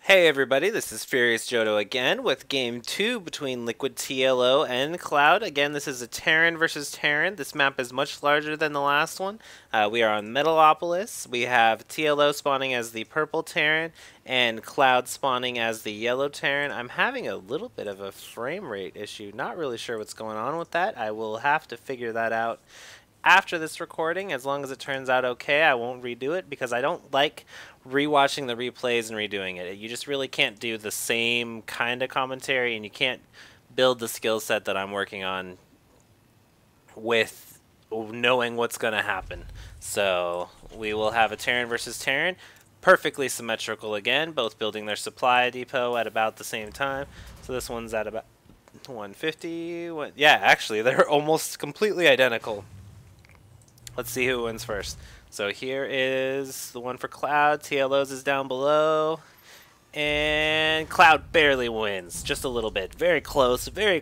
Hey everybody, this is Furious Jodo again with Game 2 between LiquidTLO and ClouD. Again, this is a Terran versus Terran. This map is much larger than the last one. We are on Metalopolis. We have TLO spawning as the purple Terran and ClouD spawning as the yellow Terran. I'm having a little bit of a frame rate issue. Not really sure what's going on with that. I will have to figure that out after this recording. As long as it turns out okay, I won't redo it because I don't like rewatching the replays and redoing it. You just really can't do the same kind of commentary, and you can't build the skill set that I'm working on with knowing what's going to happen. So we will have a Terran versus Terran, perfectly symmetrical again, both building their supply depot at about the same time. So this one's at about 150. Yeah, actually, they're almost completely identical. Let's see who wins first. So here is the one for ClouD. TLO's is down below. And ClouD barely wins. Just a little bit. Very close. Very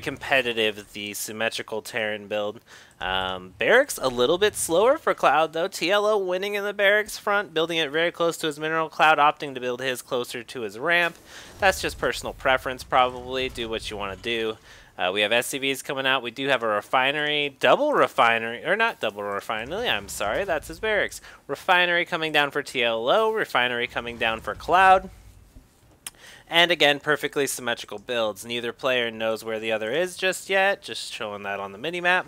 competitive, the symmetrical Terran build. Barracks a little bit slower for ClouD, though. TLO winning in the barracks front, building it very close to his mineral. ClouD opting to build his closer to his ramp. That's just personal preference, probably. Do what you want to do. We have SCVs coming out. We do have a refinery, double refinery, or not double refinery, I'm sorry, that's his barracks. Refinery coming down for TLO, refinery coming down for ClouD. And again, perfectly symmetrical builds. Neither player knows where the other is just yet, just showing that on the minimap.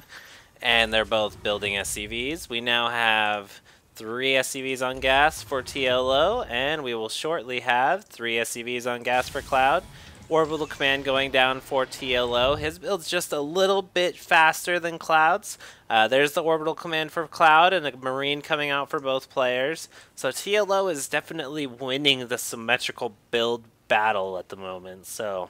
And they're both building SCVs. We now have 3 SCVs on gas for TLO, and we will shortly have 3 SCVs on gas for ClouD. Orbital command going down for TLO. His build's just a little bit faster than ClouD's. There's the orbital command for ClouD and a marine coming out for both players. So TLO is definitely winning the symmetrical build battle at the moment. So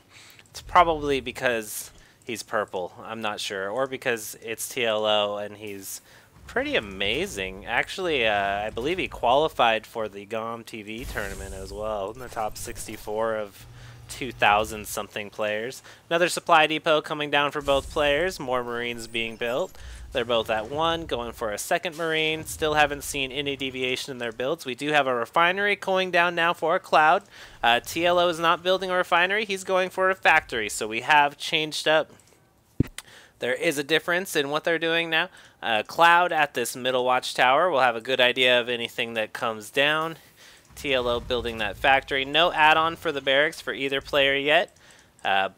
it's probably because he's purple. I'm not sure. Or because it's TLO and he's pretty amazing. Actually, I believe he qualified for the GOM TV tournament as well in the top 64 of 2,000 something players. Another supply depot coming down for both players. More marines being built. They're both at 1, going for a second marine. Still haven't seen any deviation in their builds. We do have a refinery going down now for a ClouD. TLO is not building a refinery. He's going for a factory. So we have changed up. There is a difference in what they're doing now. ClouD at this middle watchtower will have a good idea of anything that comes down. TLO building that factory. No add-on for the barracks for either player yet.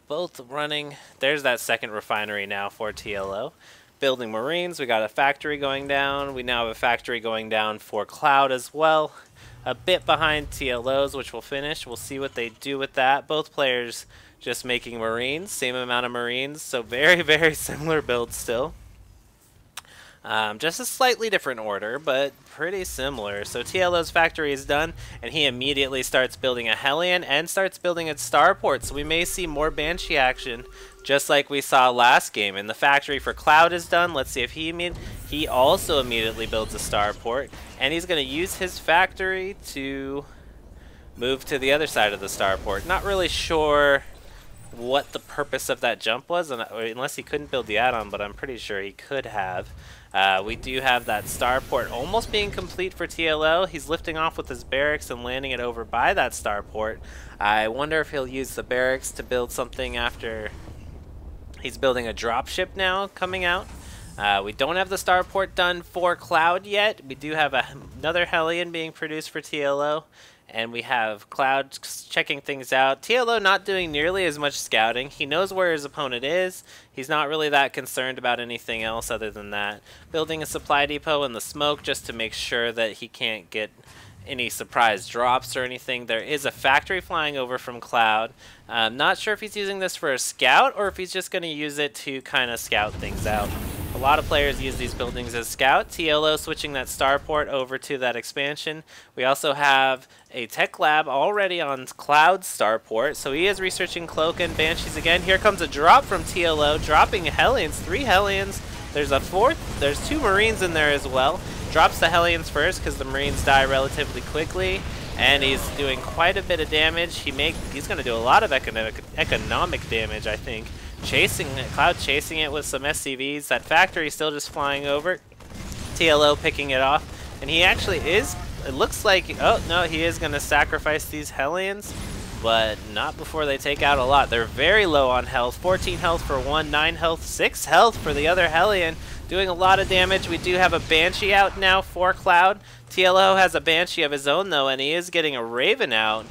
Both running. There's that second refinery now for TLO. Building marines. We got a factory going down. We now have a factory going down for ClouD as well. A bit behind TLO's, which will finish. We'll see what they do with that. Both players just making marines. Same amount of marines. So very similar builds still. Just a slightly different order, but pretty similar. So TLO's factory is done, and he immediately starts building a Hellion and starts building a starport. So we may see more Banshee action, just like we saw last game. And the factory for ClouD is done. Let's see if he also immediately builds a starport, and he's going to use his factory to move to the other side of the starport. Not really sure what the purpose of that jump was, unless he couldn't build the add-on, but I'm pretty sure he could have. We do have that starport almost being complete for TLO. He's lifting off with his barracks and landing it over by that starport. I wonder if he'll use the barracks to build something after he's building a dropship now coming out. We don't have the starport done for ClouD yet. We do have another Hellion being produced for TLO. And we have ClouD checking things out. TLO not doing nearly as much scouting. He knows where his opponent is. He's not really that concerned about anything else other than that. Building a supply depot in the smoke just to make sure that he can't get any surprise drops or anything. There is a factory flying over from ClouD. I'm not sure if he's using this for a scout or if he's just going to use it to kind of scout things out. A lot of players use these buildings as scout. TLO switching that starport over to that expansion. We also have a tech lab already on ClouD's starport, so he is researching Cloak and Banshees again. Here comes a drop from TLO, dropping Hellions, 3 Hellions. There's a 4th, there's 2 Marines in there as well. Drops the Hellions first because the Marines die relatively quickly, and he's doing quite a bit of damage. He's going to do a lot of economic damage, I think. ClouD chasing it with some SCVs. That factory still just flying over. TLO picking it off. And he actually is It looks like, oh no, he is going to sacrifice these Hellions, but not before they take out a lot. They're very low on health. 14 health for one, 9 health, 6 health for the other Hellion. Doing a lot of damage. We do have a Banshee out now for Cloud. TLO has a Banshee of his own though, and he is getting a Raven out.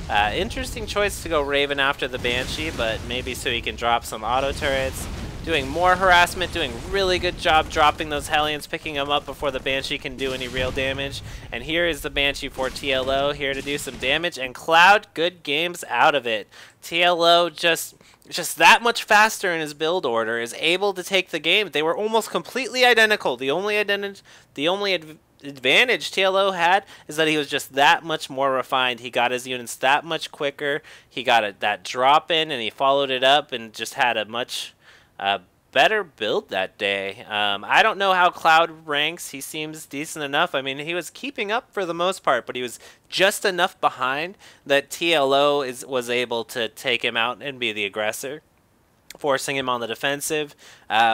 Interesting choice to go Raven after the Banshee, but maybe so he can drop some auto turrets. Doing more harassment, doing really good job dropping those Hellions, picking them up before the Banshee can do any real damage. And here is the Banshee for TLO, here to do some damage. And Cloud, good games out of it. TLO just that much faster in his build order, is able to take the game. They were almost completely identical. The only advantage TLO had is that he was just that much more refined. He got his units that much quicker. He got that drop in, and he followed it up and just had a much better build that day. I don't know how Cloud ranks. He seems decent enough. I mean, he was keeping up for the most part, but he was just enough behind that TLO was able to take him out and be the aggressor, forcing him on the defensive,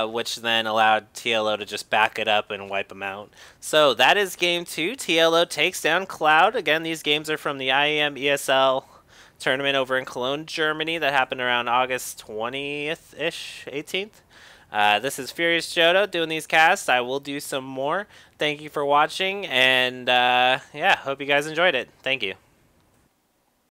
which then allowed TLO to just back it up and wipe him out. So that is game 2. TLO takes down Cloud. Again, these games are from the IEM ESL tournament over in Cologne, Germany, that happened around August 20th-ish, 18th. This is Furious Jodo doing these casts. I will do some more. Thank you for watching, and yeah, hope you guys enjoyed it. Thank you.